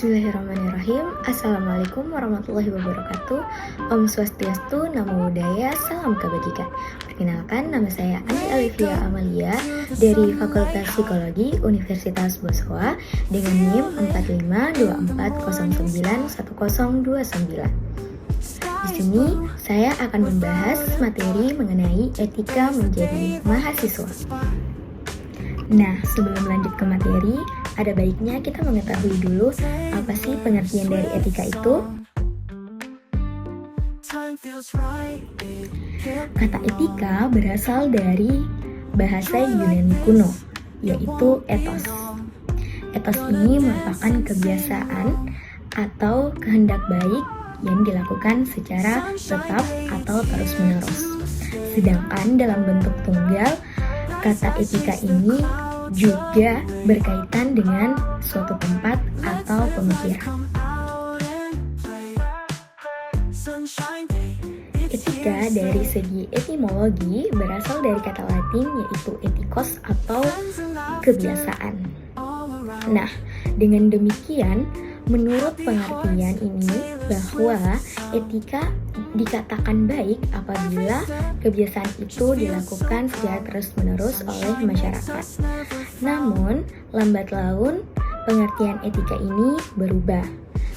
Bismillahirrahmanirrahim. Assalamualaikum warahmatullahi wabarakatuh. Om Swastiastu, Namo Buddhaya, Salam Kebajikan. Perkenalkan, nama saya Andi Alivia Amalia dari Fakultas Psikologi Universitas Boswa dengan NIM 4524091029. Di sini saya akan membahas materi mengenai etika menjadi mahasiswa. Nah, sebelum lanjut ke materi, ada baiknya kita mengetahui dulu apa sih pengertian dari etika itu. Kata etika berasal dari bahasa Yunani kuno, yaitu ethos. Ethos ini merupakan kebiasaan atau kehendak baik yang dilakukan secara tetap atau terus-menerus. Sedangkan dalam bentuk tunggal, kata etika ini juga berkaitan dengan suatu tempat atau pemikiran. Etika dari segi etimologi berasal dari kata Latin yaitu ethikos atau kebiasaan. Nah, dengan demikian, menurut pengertian ini bahwa etika dikatakan baik apabila kebiasaan itu dilakukan secara terus-menerus oleh masyarakat. Namun, lambat laun pengertian etika ini berubah,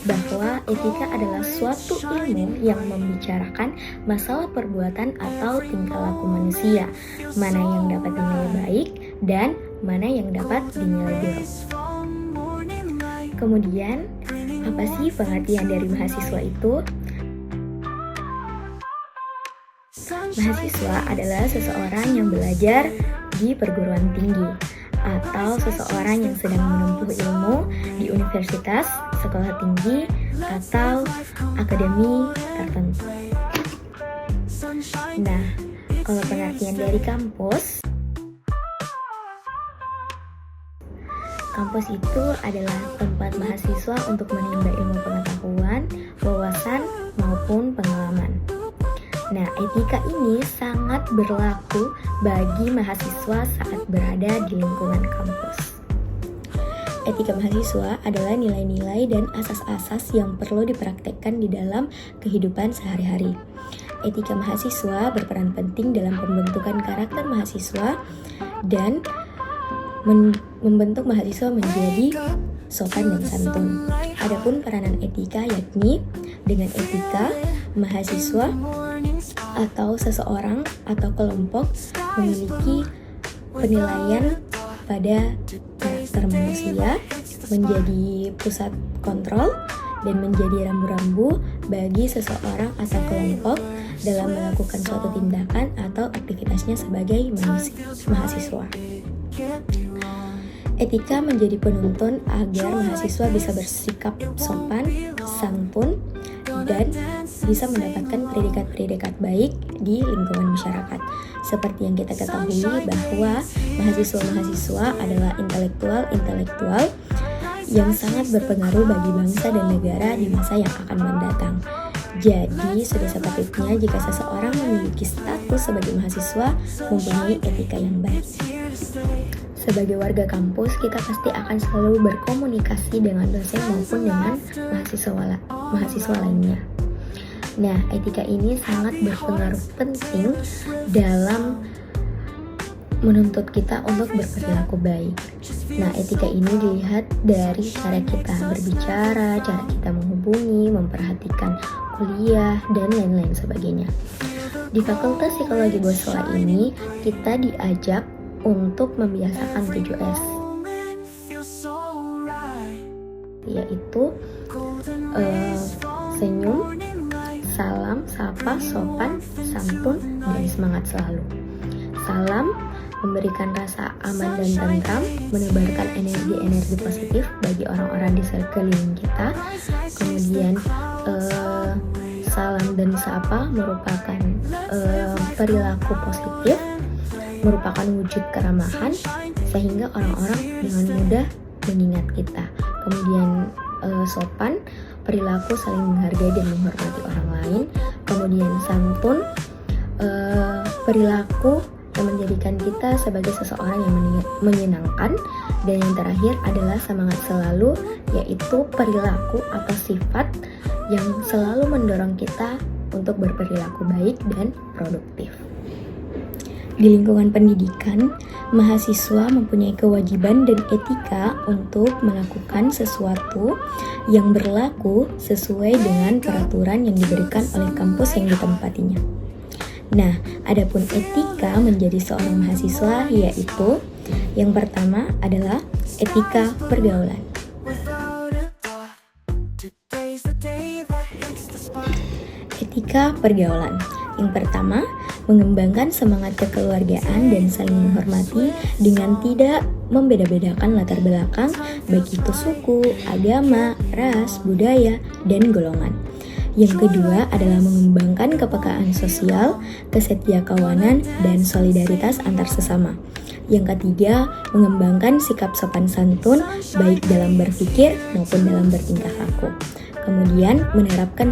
bahwa etika adalah suatu ilmu yang membicarakan masalah perbuatan atau tingkah laku manusia, mana yang dapat dinilai baik dan mana yang dapat dinilai buruk. Kemudian, apa sih pengertian dari mahasiswa itu? Mahasiswa adalah seseorang yang belajar di perguruan tinggi atau seseorang yang sedang menempuh ilmu di universitas, sekolah tinggi, atau akademi tertentu. Nah, kalau pengertian dari kampus itu adalah tempat mahasiswa untuk menimba ilmu pengetahuan, wawasan, maupun pengalaman. Nah, etika ini sangat berlaku bagi mahasiswa saat berada di lingkungan kampus. Etika mahasiswa adalah nilai-nilai dan asas-asas yang perlu dipraktekkan di dalam kehidupan sehari-hari. Etika mahasiswa berperan penting dalam pembentukan karakter mahasiswa dan membentuk mahasiswa menjadi sopan dan santun. Adapun peranan etika yakni dengan etika, mahasiswa atau seseorang atau kelompok memiliki penilaian pada karakter manusia, menjadi pusat kontrol dan menjadi rambu-rambu bagi seseorang atau kelompok dalam melakukan suatu tindakan atau aktivitasnya sebagai mahasiswa. Etika menjadi penuntun agar mahasiswa bisa bersikap sopan, santun, dan bisa mendapatkan predikat-predikat baik di lingkungan masyarakat. Seperti yang kita ketahui bahwa mahasiswa-mahasiswa adalah intelektual yang sangat berpengaruh bagi bangsa dan negara di masa yang akan mendatang. Jadi, sudah sepatutnya jika seseorang memiliki status sebagai mahasiswa mempunyai etika yang baik. Sebagai warga kampus, kita pasti akan selalu berkomunikasi dengan dosen maupun dengan mahasiswa lainnya. Nah, etika ini sangat berpengaruh penting dalam menuntut kita untuk berperilaku baik. Nah, etika ini dilihat dari cara kita berbicara, cara kita menghubungi, memperhatikan kuliah, dan lain-lain sebagainya. Di Fakultas Psikologi Boswa ini, kita diajak untuk membiasakan 7S, yaitu senyum, salam, sapa, sopan, santun, dan semangat selalu. Salam memberikan rasa aman dan tentram, menebarkan energi-energi positif bagi orang-orang di sekeliling kita. Kemudian salam dan sapa merupakan perilaku positif, merupakan wujud keramahan sehingga orang-orang dengan mudah mengingat kita. Kemudian sopan, perilaku saling menghargai dan menghormati orang lain. Kemudian santun, perilaku yang menjadikan kita sebagai seseorang yang menyenangkan Dan yang terakhir adalah semangat selalu, yaitu perilaku atau sifat yang selalu mendorong kita untuk berperilaku baik dan produktif. Di lingkungan pendidikan, mahasiswa mempunyai kewajiban dan etika untuk melakukan sesuatu yang berlaku sesuai dengan peraturan yang diberikan oleh kampus yang ditempatinya. Nah, adapun etika menjadi seorang mahasiswa yaitu yang pertama adalah etika pergaulan. Etika pergaulan. Yang pertama, mengembangkan semangat kekeluargaan dan saling menghormati dengan tidak membeda-bedakan latar belakang, baik itu suku, agama, ras, budaya, dan golongan. Yang kedua adalah mengembangkan kepekaan sosial, kesetiakawanan, dan solidaritas antar sesama. Yang ketiga, mengembangkan sikap sopan santun baik dalam berpikir maupun dalam bertingkah laku. Kemudian menerapkan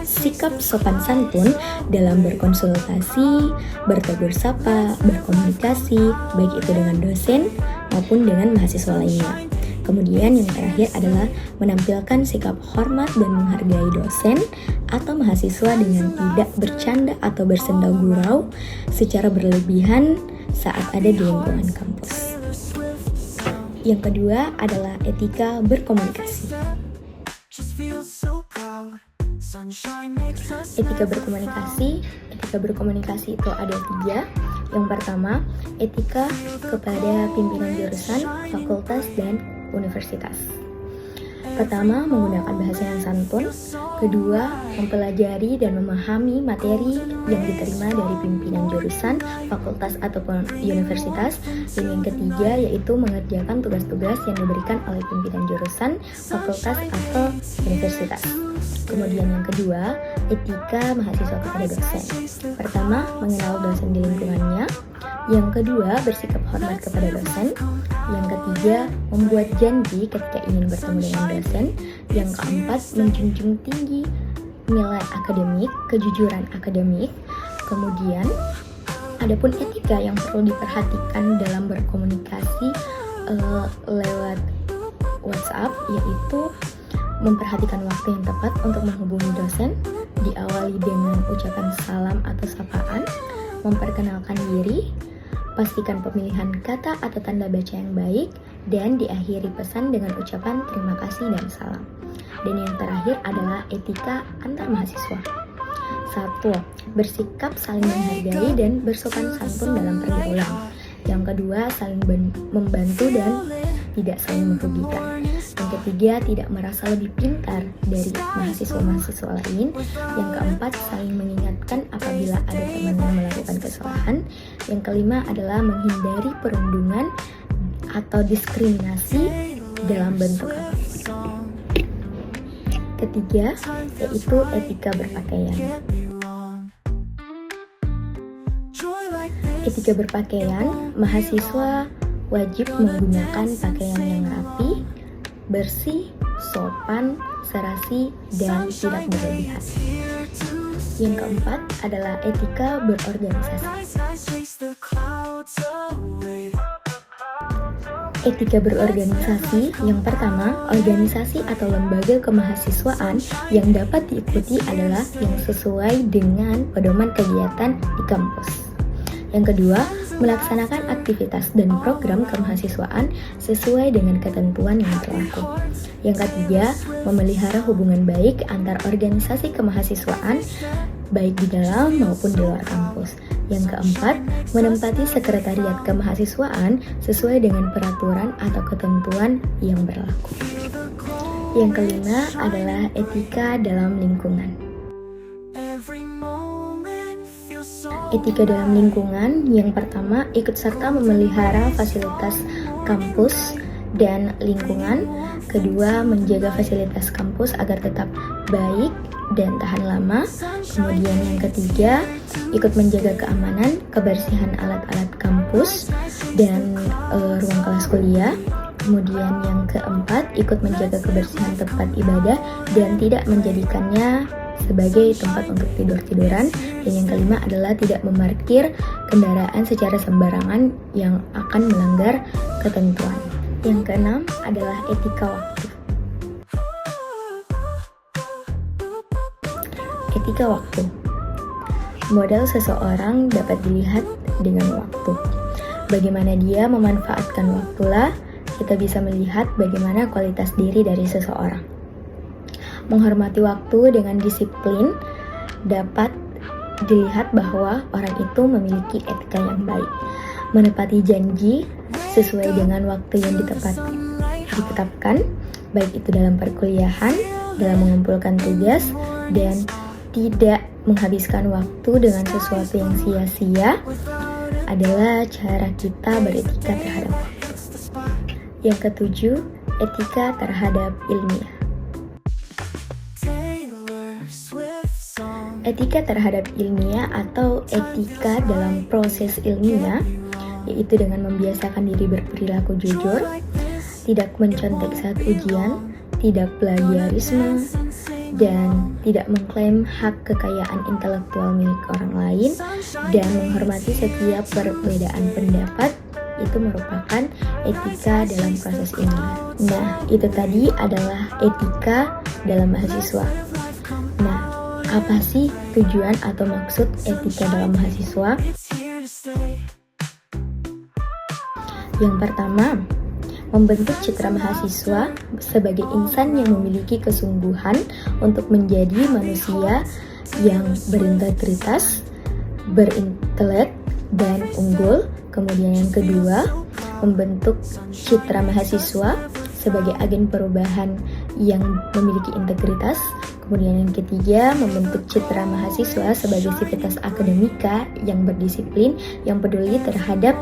sikap sopan santun dalam berkonsultasi, bertegur sapa, berkomunikasi, baik itu dengan dosen maupun dengan mahasiswa lainnya. Kemudian yang terakhir adalah menampilkan sikap hormat dan menghargai dosen atau mahasiswa dengan tidak bercanda atau bersenda gurau secara berlebihan saat ada di lingkungan kampus. Yang kedua adalah etika berkomunikasi. Etika berkomunikasi itu ada 3. Yang pertama, etika kepada pimpinan jurusan, fakultas, dan universitas. Pertama, menggunakan bahasa yang santun. Kedua, mempelajari dan memahami materi yang diterima dari pimpinan jurusan, fakultas, ataupun universitas. Dan yang ketiga, yaitu mengerjakan tugas-tugas yang diberikan oleh pimpinan jurusan, fakultas, atau universitas. Kemudian yang kedua, etika mahasiswa kepada dosen. Pertama, mengenal dosen di lingkungannya. Yang kedua, bersikap hormat kepada dosen. Yang ketiga, membuat janji ketika ingin bertemu dengan dosen. Yang keempat, menjunjung tinggi nilai akademik, kejujuran akademik. Kemudian, adapun etika yang perlu diperhatikan dalam berkomunikasi lewat WhatsApp, yaitu memperhatikan waktu yang tepat untuk menghubungi dosen, diawali dengan ucapan salam atau sapaan, memperkenalkan diri, pastikan pemilihan kata atau tanda baca yang baik, dan diakhiri pesan dengan ucapan terima kasih dan salam. Dan yang terakhir adalah etika antar mahasiswa. 1. Bersikap saling menghargai dan bersopan santun dalam pergaulan. Yang kedua, saling membantu dan tidak saling merugikan. Yang ketiga, tidak merasa lebih pintar dari mahasiswa-mahasiswa lain. Yang keempat, saling mengingatkan apabila ada teman yang melakukan kesalahan. Yang kelima adalah menghindari perundungan atau diskriminasi dalam bentuk apapun. Ketiga, yaitu etika berpakaian. Etika berpakaian, mahasiswa wajib menggunakan pakaian yang rapi, bersih, sopan, serasi, dan tidak berlebihan. Yang keempat adalah etika berorganisasi. Etika berorganisasi, yang pertama, organisasi atau lembaga kemahasiswaan yang dapat diikuti adalah yang sesuai dengan pedoman kegiatan di kampus. Yang kedua, melaksanakan aktivitas dan program kemahasiswaan sesuai dengan ketentuan yang berlaku. Yang ketiga, memelihara hubungan baik antar organisasi kemahasiswaan baik di dalam maupun di luar kampus. Yang keempat, menempati sekretariat kemahasiswaan sesuai dengan peraturan atau ketentuan yang berlaku. Yang kelima adalah etika dalam lingkungan. Etika dalam lingkungan, yang pertama, ikut serta memelihara fasilitas kampus dan lingkungan. Kedua, menjaga fasilitas kampus agar tetap baik dan tahan lama. Kemudian yang ketiga, ikut menjaga keamanan, kebersihan alat-alat kampus dan ruang kelas kuliah. Kemudian yang keempat, ikut menjaga kebersihan tempat ibadah dan tidak menjadikannya sebagai tempat untuk tidur-tiduran. Dan yang kelima adalah tidak memarkir kendaraan secara sembarangan yang akan melanggar ketentuan. Yang keenam adalah etika waktu. Etika waktu. Modal seseorang dapat dilihat dengan waktu. Bagaimana dia memanfaatkan waktulah kita bisa melihat bagaimana kualitas diri dari seseorang. Menghormati waktu dengan disiplin dapat dilihat bahwa orang itu memiliki etika yang baik. Menepati janji sesuai dengan waktu yang ditetapkan, baik itu dalam perkuliahan, dalam mengumpulkan tugas, dan tidak menghabiskan waktu dengan sesuatu yang sia-sia adalah cara kita beretika terhadap waktu. Yang ketujuh, etika terhadap ilmiah. Etika terhadap ilmiah atau etika dalam proses ilmiah, yaitu dengan membiasakan diri berperilaku jujur, tidak mencontek saat ujian, tidak plagiarisme, dan tidak mengklaim hak kekayaan intelektual milik orang lain, dan menghormati setiap perbedaan pendapat. Itu merupakan etika dalam proses ilmiah. Nah, itu tadi adalah etika dalam mahasiswa. Nah, apa sih tujuan atau maksud etika dalam mahasiswa? Yang pertama, membentuk citra mahasiswa sebagai insan yang memiliki kesungguhan untuk menjadi manusia yang berintegritas, berintelek, dan unggul. Kemudian yang kedua, membentuk citra mahasiswa sebagai agen perubahan yang memiliki integritas. Kemudian yang ketiga, membentuk citra mahasiswa sebagai sivitas akademika yang berdisiplin, yang peduli terhadap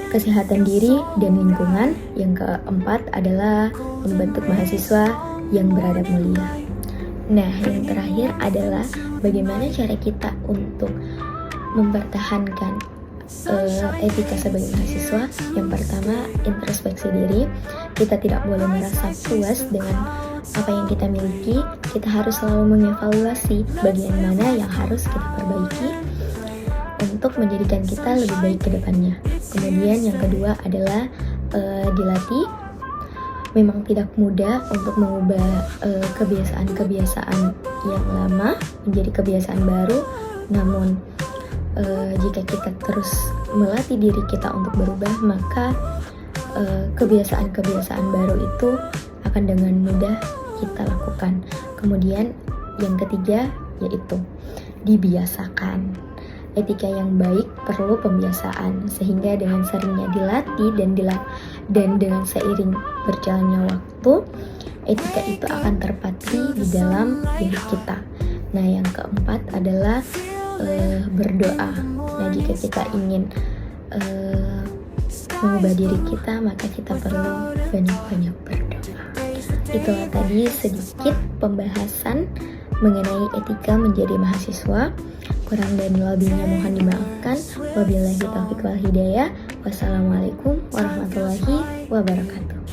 kesehatan diri dan lingkungan. Yang keempat adalah membentuk mahasiswa yang beradab mulia. Nah, yang terakhir adalah bagaimana cara kita untuk mempertahankan etika sebagai mahasiswa. Yang pertama, introspeksi diri. Kita tidak boleh merasa puas dengan apa yang kita miliki. Kita harus selalu mengevaluasi bagian mana yang harus kita perbaiki untuk menjadikan kita lebih baik ke depannya. Kemudian yang kedua adalah dilatih. Memang tidak mudah untuk mengubah kebiasaan-kebiasaan yang lama menjadi kebiasaan baru, namun jika kita terus melatih diri kita untuk berubah, maka kebiasaan-kebiasaan baru itu akan dengan mudah kita lakukan. Kemudian yang ketiga yaitu dibiasakan. Etika yang baik perlu pembiasaan, sehingga dengan seringnya dilatih dan dengan seiring berjalannya waktu, etika itu akan terpatri di dalam diri kita. Nah, yang keempat adalah berdoa. Nah, jika kita ingin mengubah diri kita, maka kita perlu banyak-banyak berdoa. Itulah tadi sedikit pembahasan mengenai etika menjadi mahasiswa. Kurang dan lebihnya mohon dimaafkan. Wabillahi taufiq wal hidayah. Wassalamualaikum warahmatullahi wabarakatuh.